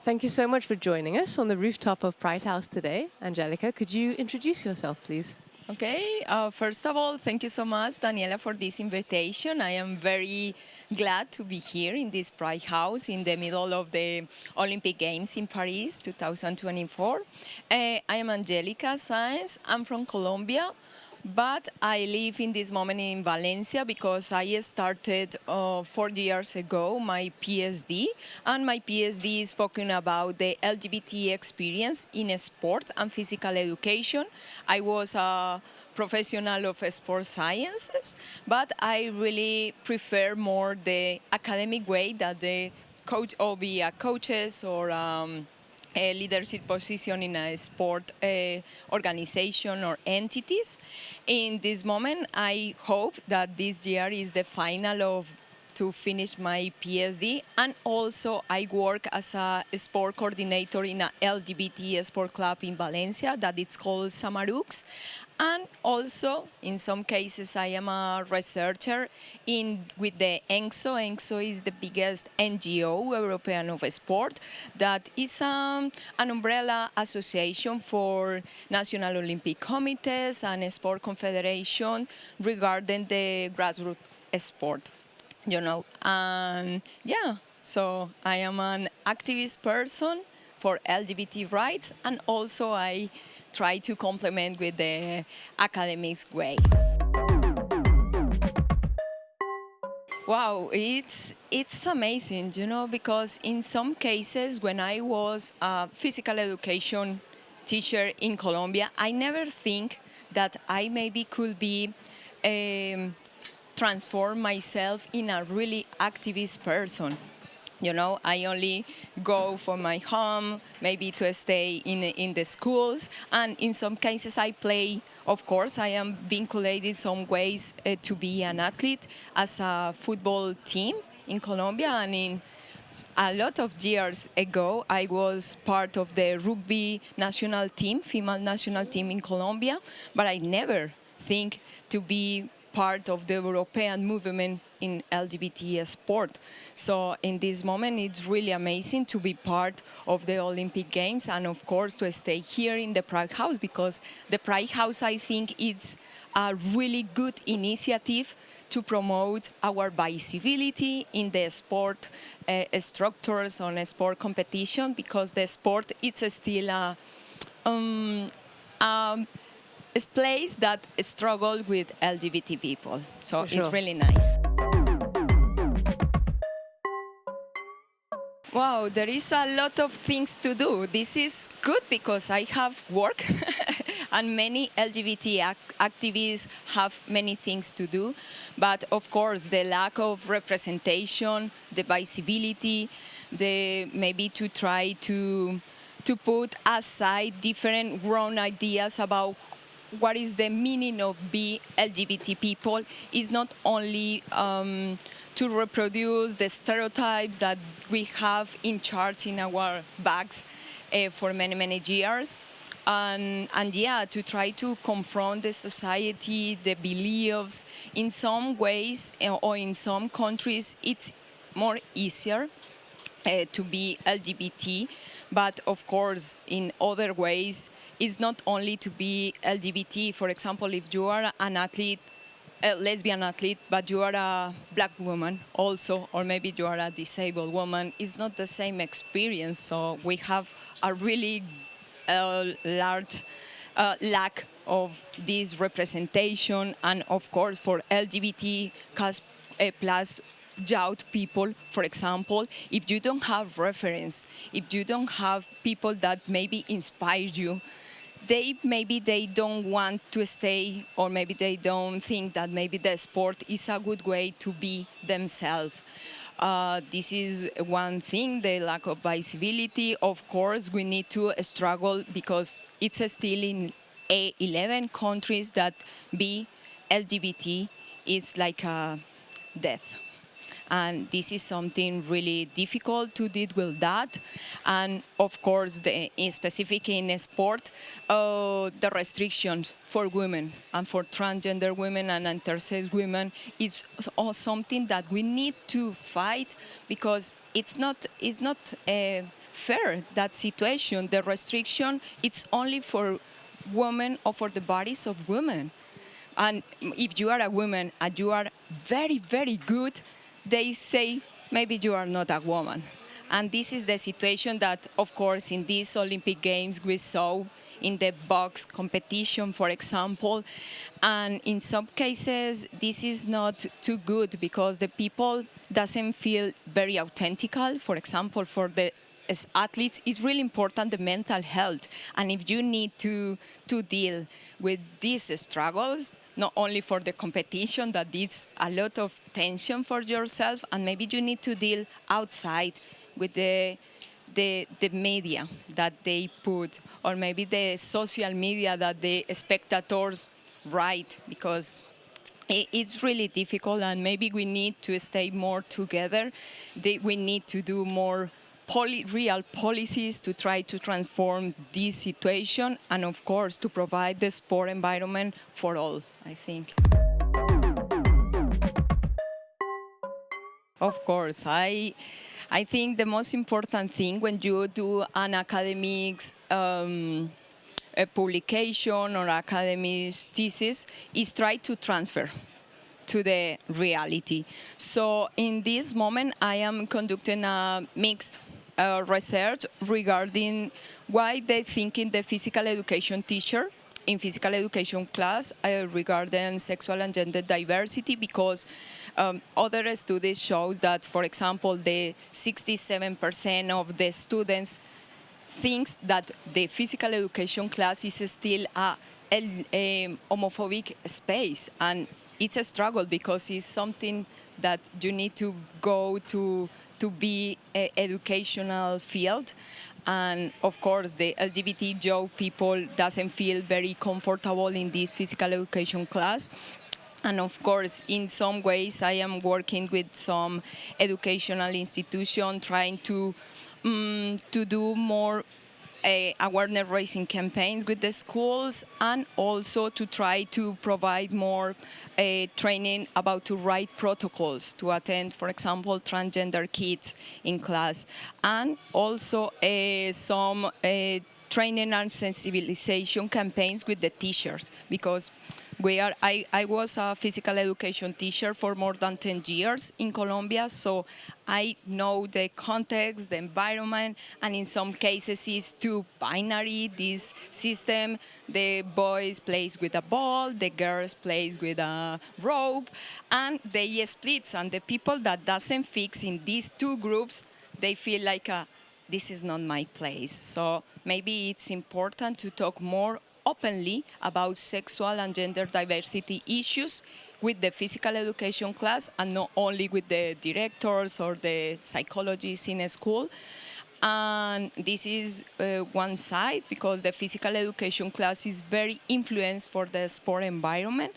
Thank you so much for joining us on the rooftop of Pride House today. Angelica, could you introduce yourself, please? Okay, first of all, thank you so much, Daniela, for this invitation. I am very glad to be here in this Pride House in the middle of the Olympic Games in Paris 2024. I am Angelica Saenz. I'm from Colombia, but I live in this moment in Valencia because I started 4 years ago my PhD, and my PhD is focusing about the LGBT experience in sports and physical education. I was a professional of sports sciences, but I really prefer more the academic way that the coach or be a coaches or a leadership position in a sport organization or entities. In this moment, I hope that this year is the final of to finish my PhD, and also I work as a sport coordinator in a LGBT sport club in Valencia that is called Samarucs. And also, in some cases, I am a researcher with the ENGSO. ENGSO is the biggest NGO, European of Sport, that is an umbrella association for national Olympic committees and sport confederation regarding the grassroots sport. And yeah, so I am an activist person for LGBT rights, and also I try to complement with the academics way. Wow, it's amazing, because in some cases when I was a physical education teacher in Colombia, I never think that I maybe could be transform myself in a really activist person. I only go for my home, maybe to stay in the schools, and in some cases I play. Of course, I am vinculated some ways to be an athlete as a football team in Colombia, and in a lot of years ago, I was part of the rugby national team, female national team in Colombia, but I never think to be part of the European movement in LGBT sport. So in this moment, it's really amazing to be part of the Olympic Games, and of course to stay here in the Pride House, because the Pride House, I think, it's a really good initiative to promote our visibility in the sport structures on a sport competition, because the sport it's still a place that struggle with LGBT people. So it's really nice. Wow, there is a lot of things to do. This is good because I have work and many LGBT activists have many things to do. But of course, the lack of representation, the visibility, the maybe to try to put aside different wrong ideas about what is the meaning of being LGBT people is not only to reproduce the stereotypes that we have in charge in our backs for many, many years. And yeah, to try to confront the society, the beliefs. In some ways or in some countries, it's more easier to be LGBT, but of course, in other ways, it's not only to be LGBT. For example, if you are an athlete, a lesbian athlete, but you are a black woman also, or maybe you are a disabled woman, it's not the same experience. So we have a really large lack of this representation, and of course, for LGBT plus youth people, for example, if you don't have reference, if you don't have people that maybe inspire you, maybe they don't want to stay, or maybe they don't think that maybe the sport is a good way to be themselves. This is one thing, the lack of visibility. Of course, we need to struggle because it's still in 11 countries that be LGBT is like a death. And this is something really difficult to deal with that. And of course, in specific in sport, the restrictions for women and for transgender women and intersex women is something that we need to fight, because it's not fair, that situation. The restriction, it's only for women or for the bodies of women. And if you are a woman and you are very, very good, they say, maybe you are not a woman. And this is the situation that, of course, in these Olympic Games we saw in the box competition, for example. And in some cases, this is not too good because the people doesn't feel very authentical. For example, for the as athletes, it's really important the mental health. And if you need to deal with these struggles, not only for the competition, that it's a lot of tension for yourself, and maybe you need to deal outside with the media that they put, or maybe the social media that the spectators write, because it's really difficult, and maybe we need to stay more together. We need to do more real policies to try to transform this situation, and of course to provide the sport environment for all, I think. Of course, I think the most important thing when you do an academics a publication or academic thesis is try to transfer to the reality. So in this moment, I am conducting a mixed research regarding why they think in the physical education teacher in physical education class regarding sexual and gender diversity, because other studies show that, for example, the 67% of the students thinks that the physical education class is still a homophobic space, and it's a struggle because it's something that you need to go to be an educational field. And of course, the LGBTIQ people doesn't feel very comfortable in this physical education class. And of course, in some ways, I am working with some educational institution trying to do more awareness raising campaigns with the schools, and also to try to provide more training about to write protocols to attend, for example, transgender kids in class, and also some training and sensibilization campaigns with the teachers, because I was a physical education teacher for more than 10 years in Colombia, so I know the context, the environment, and in some cases it's too binary, this system. The boys plays with a ball, the girls plays with a rope, and they split, and the people that doesn't fix in these two groups, they feel like this is not my place. So maybe it's important to talk more openly about sexual and gender diversity issues with the physical education class, and not only with the directors or the psychologists in a school. And this is one side, because the physical education class is very influenced for the sport environment.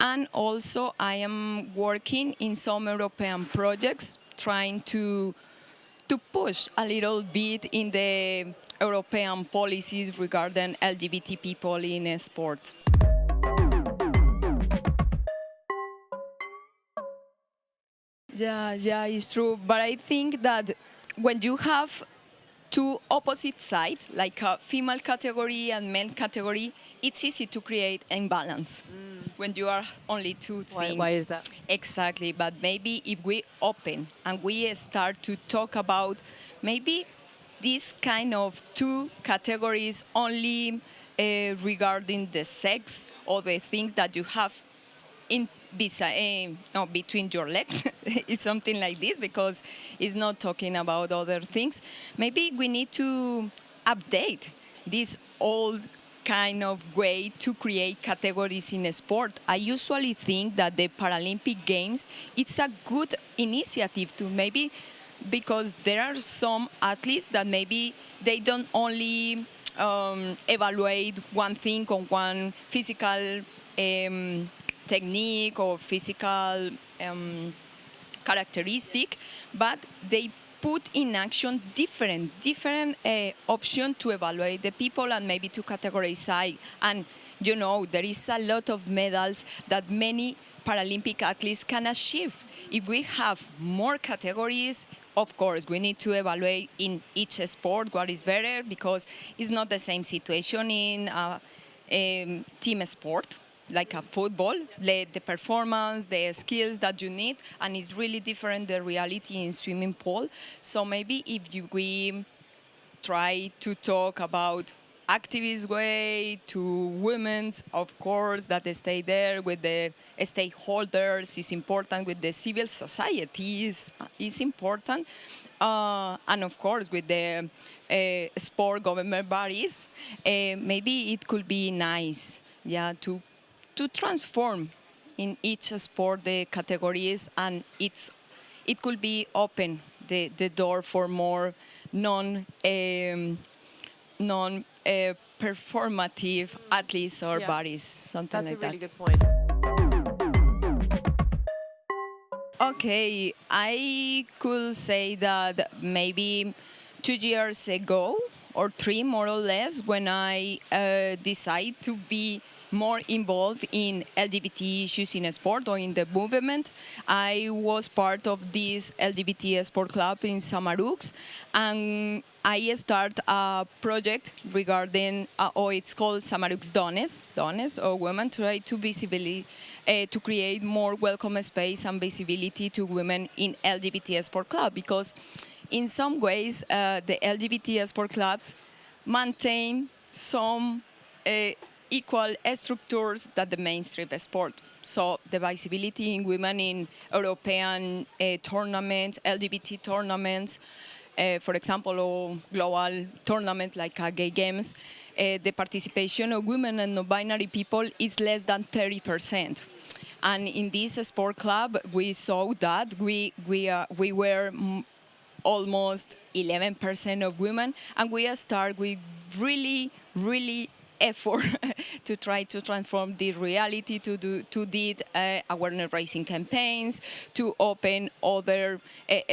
And also I am working in some European projects trying to push a little bit in the European policies regarding LGBT people in sports. Yeah, it's true. But I think that when you have two opposite sides, like a female category and male category, it's easy to create imbalance when you are only two things. Why is that? Exactly, but maybe if we open and we start to talk about maybe this kind of two categories only regarding the sex or the things that you have between your legs, it's something like this, because it's not talking about other things. Maybe we need to update this old kind of way to create categories in sport. I usually think that the Paralympic Games, it's a good initiative to maybe, because there are some athletes that maybe they don't only evaluate one thing on one physical technique or physical characteristic, but they put in action different options to evaluate the people and maybe to categorize. And you know, there is a lot of medals that many Paralympic athletes can achieve. If we have more categories, of course, we need to evaluate in each sport what is better, because it's not the same situation in a team sport, like a football, the performance, the skills that you need, and it's really different the reality in swimming pool. So maybe if we try to talk about activist way to women's, of course, that they stay there with the stakeholders is important, with the civil society is important, and of course with the sport government bodies, maybe it could be nice, yeah, to transform in each sport the categories, and it could be open the door for more non performative athletes or bodies, something That's like a really that. good point. Okay, I could say that maybe 2 years ago or three, more or less, when I decided to be more involved in LGBT issues in sport or in the movement. I was part of this LGBT sport club in Samarucs, and I start a project regarding, or it's called Samarucs Dones, or women, try to to create more welcome space and visibility to women in LGBT sport club, because in some ways the LGBT sport clubs maintain some equal structures that the mainstream sport. So the visibility in women in European tournaments, LGBT tournaments, for example, or global tournament like gay games, the participation of women and non-binary people is less than 30%. And in this sport club, we saw that we were almost 11% of women, and we start with really effort to try to transform the reality, to did awareness raising campaigns, to open other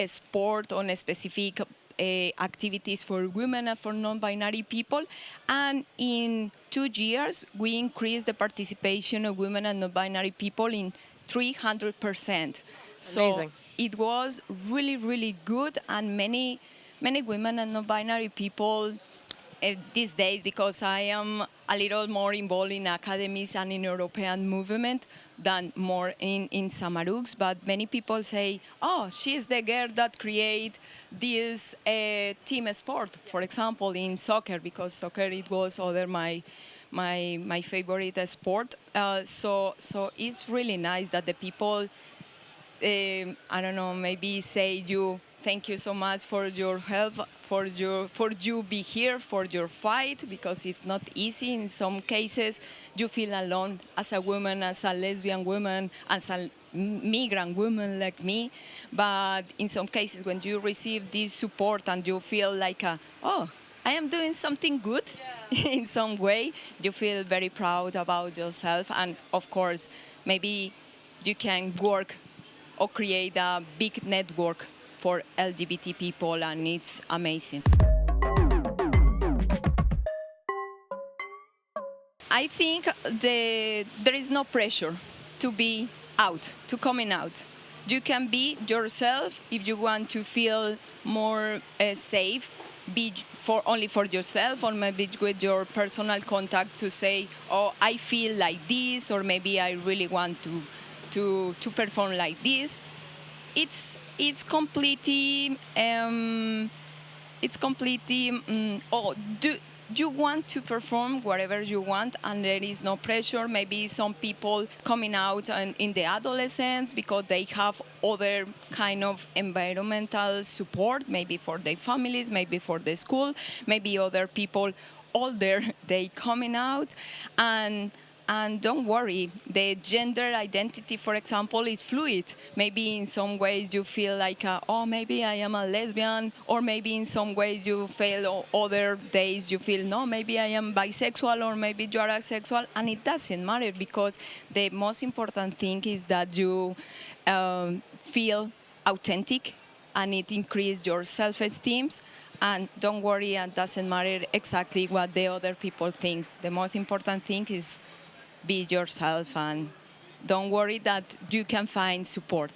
sport on a specific activities for women and for non-binary people. And in 2 years, we increased the participation of women and non-binary people in 300%. So Amazing. it was really good, and many women and non-binary people these days, because I am a little more involved in academies and in European movement than more in Samarucs, but many people say, oh, she's the girl that create this team sport, for example, in soccer, because soccer, it was other my favorite sport. So it's really nice that the people, I don't know, maybe say thank you so much for your help, for you be here, for your fight, because it's not easy. In some cases, you feel alone as a woman, as a lesbian woman, as a migrant woman like me. But in some cases, when you receive this support and you feel like, oh, I am doing something good in some way, you feel very proud about yourself. And of course, maybe you can work or create a big network for LGBT people, and it's amazing. I think there is no pressure to be out, to coming out. You can be yourself if you want to feel more safe, be only for yourself, or maybe with your personal contact to say, oh, I feel like this, or maybe I really want to perform like this. It's completely do you want to perform whatever you want, and there is no pressure. Maybe some people coming out in the adolescence because they have other kind of environmental support, maybe for their families, maybe for the school, maybe other people older, they coming out. And don't worry, the gender identity, for example, is fluid. Maybe in some ways you feel like, oh, maybe I am a lesbian, or maybe in some ways you feel, other days you feel, no, maybe I am bisexual, or maybe you are asexual, and it doesn't matter, because the most important thing is that you feel authentic, and it increases your self-esteem. And don't worry, it doesn't matter exactly what the other people think. The most important thing is be yourself and don't worry that you can find support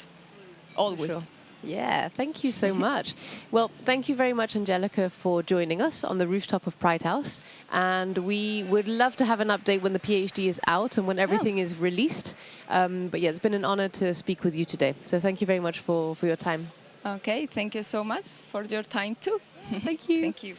always. Sure. Yeah, thank you so much. Well, thank you very much, Angelica, for joining us on the rooftop of Pride House. And we would love to have an update when the PhD is out and when everything is released. But yeah, it's been an honor to speak with you today. So thank you very much for your time. Okay, thank you so much for your time too. Thank you. Thank you.